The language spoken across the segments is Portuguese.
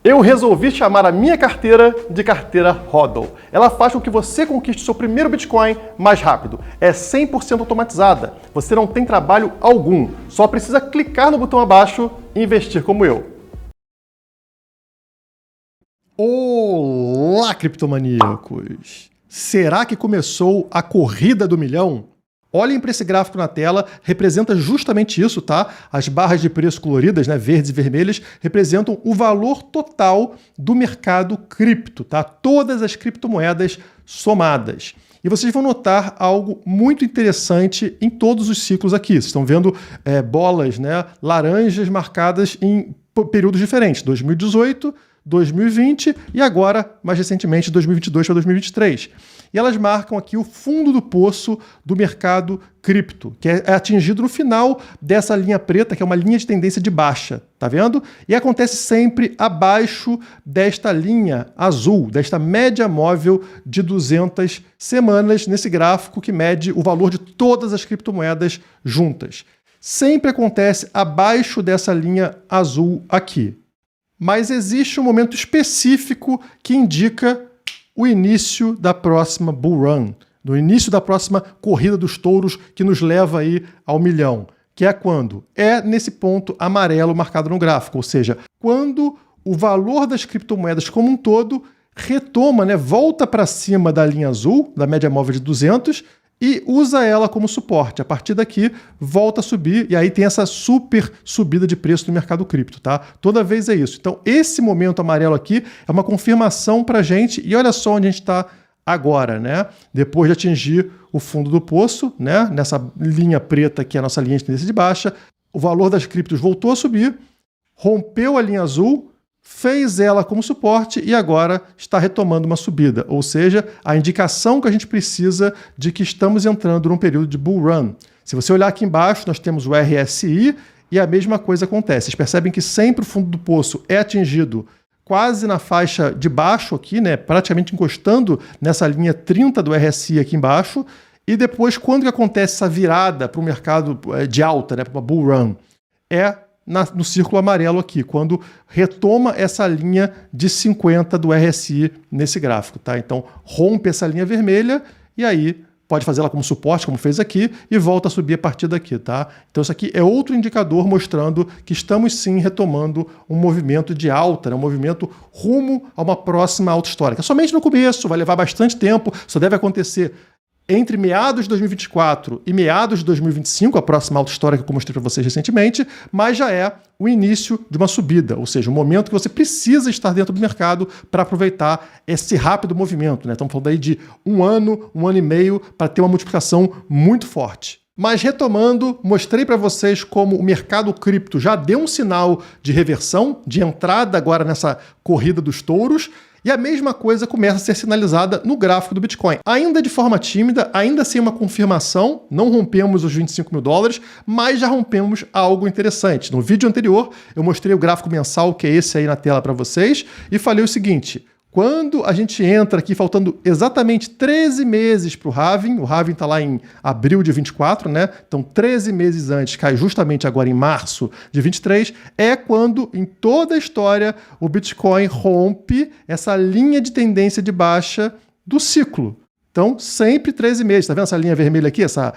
Eu resolvi chamar a minha carteira de carteira HODL. Ela faz com que você conquiste seu primeiro Bitcoin mais rápido. É 100% automatizada. Você não tem trabalho algum. Só precisa clicar no botão abaixo e investir como eu. Olá, criptomaníacos! Será que começou a corrida do milhão? Olhem para esse gráfico na tela, representa justamente isso, tá? As barras de preço coloridas, né, verdes e vermelhas, representam o valor total do mercado cripto, tá? Todas as criptomoedas somadas. E vocês vão notar algo muito interessante em todos os ciclos aqui. Vocês estão vendo bolas, né, laranjas marcadas em períodos diferentes, 2018, 2020 e agora, mais recentemente, 2022 para 2023. E elas marcam aqui o fundo do poço do mercado cripto, que é atingido no final dessa linha preta, que é uma linha de tendência de baixa, tá vendo? E acontece sempre abaixo desta linha azul, desta média móvel de 200 semanas, nesse gráfico que mede o valor de todas as criptomoedas juntas. Sempre acontece abaixo dessa linha azul aqui. Mas existe um momento específico que indica o início da próxima bull run, do início da próxima corrida dos touros que nos leva aí ao milhão, que é quando? É nesse ponto amarelo marcado no gráfico, ou seja, quando o valor das criptomoedas como um todo retoma, né, volta para cima da linha azul, da média móvel de 200, e usa ela como suporte. A partir daqui, volta a subir e aí tem essa super subida de preço do mercado cripto, tá? Toda vez é isso. Então, esse momento amarelo aqui é uma confirmação para a gente e olha só onde a gente está agora, né? Depois de atingir o fundo do poço, né? Nessa linha preta que é a nossa linha de tendência de baixa, o valor das criptos voltou a subir, rompeu a linha azul, fez ela como suporte e agora está retomando uma subida, ou seja, a indicação que a gente precisa de que estamos entrando num período de bull run. Se você olhar aqui embaixo, nós temos o RSI e a mesma coisa acontece. Vocês percebem que sempre o fundo do poço é atingido quase na faixa de baixo aqui, né, praticamente encostando nessa linha 30 do RSI aqui embaixo, e depois quando que acontece essa virada para o mercado de alta, né, para uma bull run? No círculo amarelo aqui, quando retoma essa linha de 50 do RSI nesse gráfico, tá? Então, rompe essa linha vermelha e aí pode fazer ela como suporte, como fez aqui, e volta a subir a partir daqui, tá? Então, isso aqui é outro indicador mostrando que estamos sim retomando um movimento de alta, né? Um movimento rumo a uma próxima alta histórica. Somente no começo, vai levar bastante tempo, só deve acontecer entre meados de 2024 e meados de 2025, a próxima alta histórica que eu mostrei para vocês recentemente, mas já é o início de uma subida, ou seja, um momento que você precisa estar dentro do mercado para aproveitar esse rápido movimento, né? Estamos falando aí de um ano e meio para ter uma multiplicação muito forte. Mas retomando, mostrei para vocês como o mercado cripto já deu um sinal de reversão, de entrada agora nessa corrida dos touros, e a mesma coisa começa a ser sinalizada no gráfico do Bitcoin. Ainda de forma tímida, ainda sem uma confirmação, não rompemos os 25 mil dólares, mas já rompemos algo interessante. No vídeo anterior, eu mostrei o gráfico mensal, que é esse aí na tela para vocês, e falei o seguinte: quando a gente entra aqui, faltando exatamente 13 meses para o halving está lá em abril de 24, né? Então 13 meses antes, cai justamente agora em março de 23, é quando em toda a história o Bitcoin rompe essa linha de tendência de baixa do ciclo. Então sempre 13 meses, tá vendo essa linha vermelha aqui, essa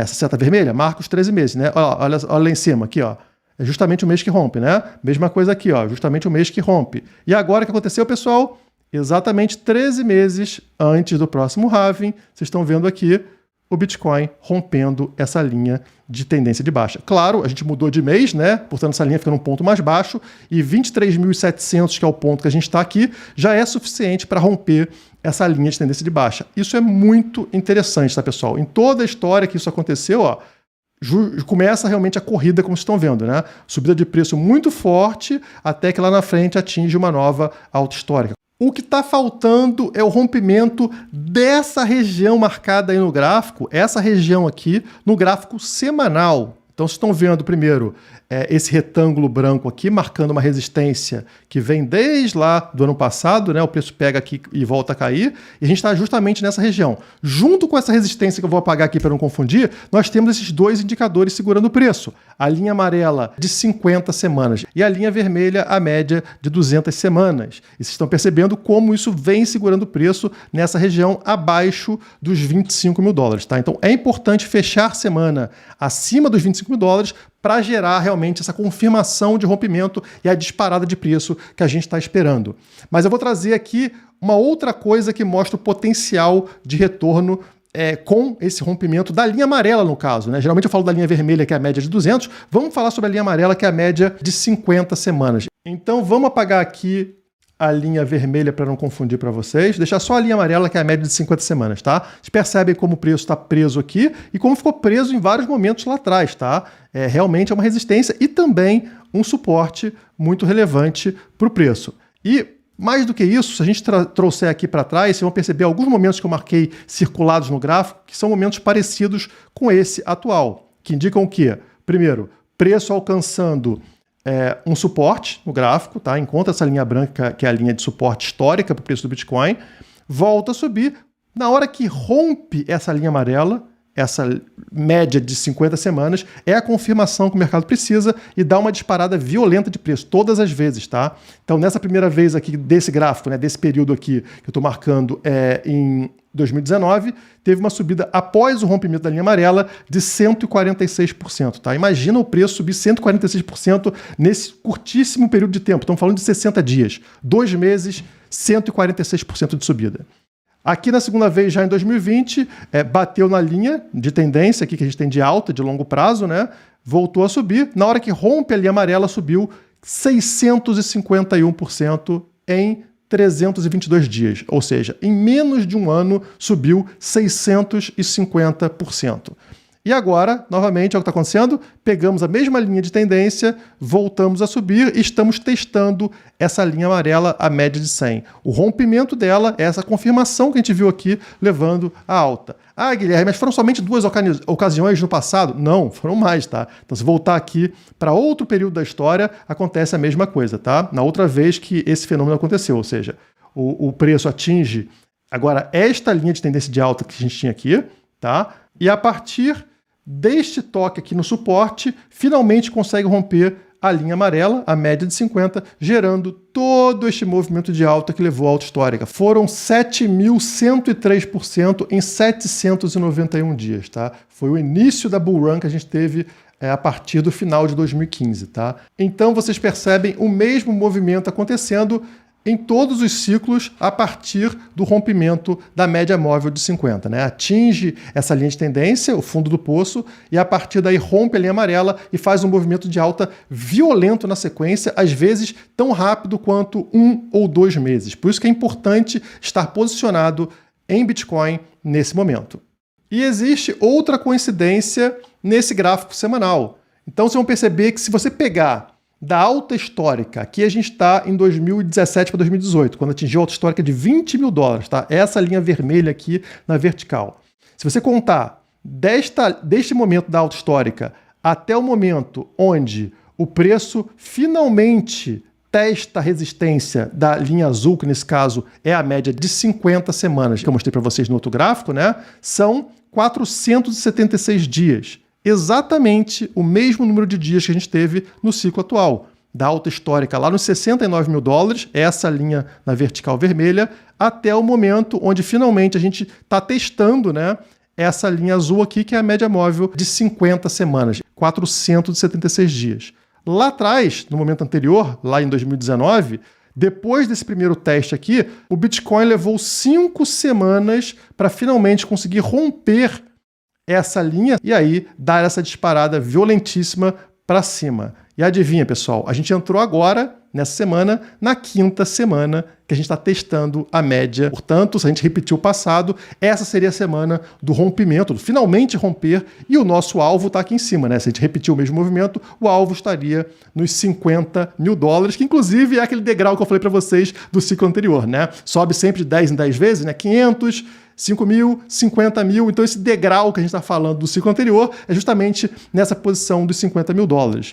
seta vermelha? Marca os 13 meses, né? Olha lá em cima, aqui, ó. É justamente o mês que rompe, né? Mesma coisa aqui, ó, justamente o mês que rompe. E agora o que aconteceu, pessoal? Exatamente 13 meses antes do próximo halving, vocês estão vendo aqui o Bitcoin rompendo essa linha de tendência de baixa. Claro, a gente mudou de mês, né? Portanto, essa linha fica num ponto mais baixo e 23.700, que é o ponto que a gente está aqui, já é suficiente para romper essa linha de tendência de baixa. Isso é muito interessante, tá, pessoal? Em toda a história que isso aconteceu, ó, começa realmente a corrida, como vocês estão vendo, né? Subida de preço muito forte até que lá na frente atinge uma nova alta histórica. O que está faltando é o rompimento dessa região marcada aí no gráfico, essa região aqui, no gráfico semanal. Então, vocês estão vendo primeiro esse retângulo branco aqui, marcando uma resistência que vem desde lá do ano passado, né? O preço pega aqui e volta a cair, e a gente está justamente nessa região. Junto com essa resistência que eu vou apagar aqui para não confundir, nós temos esses dois indicadores segurando o preço. A linha amarela de 50 semanas e a linha vermelha, a média de 200 semanas. E vocês estão percebendo como isso vem segurando o preço nessa região abaixo dos 25 mil dólares, tá? Então é importante fechar semana acima dos 25 mil dólares para gerar realmente essa confirmação de rompimento e a disparada de preço que a gente está esperando. Mas eu vou trazer aqui uma outra coisa que mostra o potencial de retorno com esse rompimento da linha amarela, no caso, né? Geralmente eu falo da linha vermelha, que é a média de 200. Vamos falar sobre a linha amarela, que é a média de 50 semanas. Então vamos apagar aqui a linha vermelha para não confundir para vocês. Deixar só a linha amarela, que é a média de 50 semanas, tá? Vocês percebem como o preço está preso aqui e como ficou preso em vários momentos lá atrás, tá? Realmente é uma resistência e também um suporte muito relevante para o preço. E mais do que isso, se a gente trouxer aqui para trás, vocês vão perceber alguns momentos que eu marquei circulados no gráfico, que são momentos parecidos com esse atual, que indicam o quê? Primeiro, preço alcançando um suporte no gráfico, tá? Encontra essa linha branca, que é a linha de suporte histórica para o preço do Bitcoin, volta a subir. Na hora que rompe essa linha amarela, essa média de 50 semanas, é a confirmação que o mercado precisa e dá uma disparada violenta de preço, todas as vezes, tá? Então, nessa primeira vez aqui desse gráfico, né, desse período aqui que eu estou marcando em 2019, teve uma subida após o rompimento da linha amarela de 146%, tá? Imagina o preço subir 146% nesse curtíssimo período de tempo. Estamos falando de 60 dias, 2 meses, 146% de subida. Aqui na segunda vez, já em 2020, bateu na linha de tendência aqui que a gente tem de alta, de longo prazo, né? Voltou a subir. Na hora que rompe a linha amarela, subiu 651% em 322 dias. Ou seja, em menos de um ano, subiu 650%. E agora, novamente, é o que está acontecendo, pegamos a mesma linha de tendência, voltamos a subir e estamos testando essa linha amarela, a média de 100. O rompimento dela é essa confirmação que a gente viu aqui, levando a alta. Ah, Guilherme, mas foram somente 2 ocasiões no passado? Não, foram mais, tá? Então, se voltar aqui para outro período da história, acontece a mesma coisa, tá? Na outra vez que esse fenômeno aconteceu, ou seja, o preço atinge agora esta linha de tendência de alta que a gente tinha aqui, tá? E a partir deste toque aqui no suporte, finalmente consegue romper a linha amarela, a média de 50, gerando todo este movimento de alta que levou à alta histórica. Foram 7.103% em 791 dias, tá? Foi o início da bull run que a gente teve a partir do final de 2015, tá? Então vocês percebem o mesmo movimento acontecendo em todos os ciclos a partir do rompimento da média móvel de 50, né? Atinge essa linha de tendência, o fundo do poço, e a partir daí rompe a linha amarela e faz um movimento de alta violento na sequência, às vezes tão rápido quanto 1 ou 2 meses. Por isso que é importante estar posicionado em Bitcoin nesse momento. E existe outra coincidência nesse gráfico semanal. Então vocês vão perceber que se você pegar da alta histórica, aqui a gente está em 2017 para 2018, quando atingiu a alta histórica de 20 mil dólares, tá? Essa linha vermelha aqui na vertical. Se você contar deste momento da alta histórica até o momento onde o preço finalmente testa a resistência da linha azul, que nesse caso é a média de 50 semanas, que eu mostrei para vocês no outro gráfico, né? São 476 dias. Exatamente o mesmo número de dias que a gente teve no ciclo atual. Da alta histórica lá nos 69 mil dólares, essa linha na vertical vermelha, até o momento onde finalmente a gente está testando, né, essa linha azul aqui, que é a média móvel de 50 semanas, 476 dias. Lá atrás, no momento anterior, lá em 2019, depois desse primeiro teste aqui, o Bitcoin levou 5 semanas para finalmente conseguir romper essa linha e aí dar essa disparada violentíssima para cima. E adivinha, pessoal, a gente entrou agora, nessa semana, na 5ª semana que a gente está testando a média. Portanto, se a gente repetir o passado, essa seria a semana do rompimento, do finalmente romper, e o nosso alvo está aqui em cima, né? Se a gente repetir o mesmo movimento, o alvo estaria nos 50 mil dólares, que inclusive é aquele degrau que eu falei para vocês do ciclo anterior, né? Sobe sempre de 10 em 10 vezes, né? 500, 5 mil, 50 mil. Então esse degrau que a gente está falando do ciclo anterior é justamente nessa posição dos 50 mil dólares.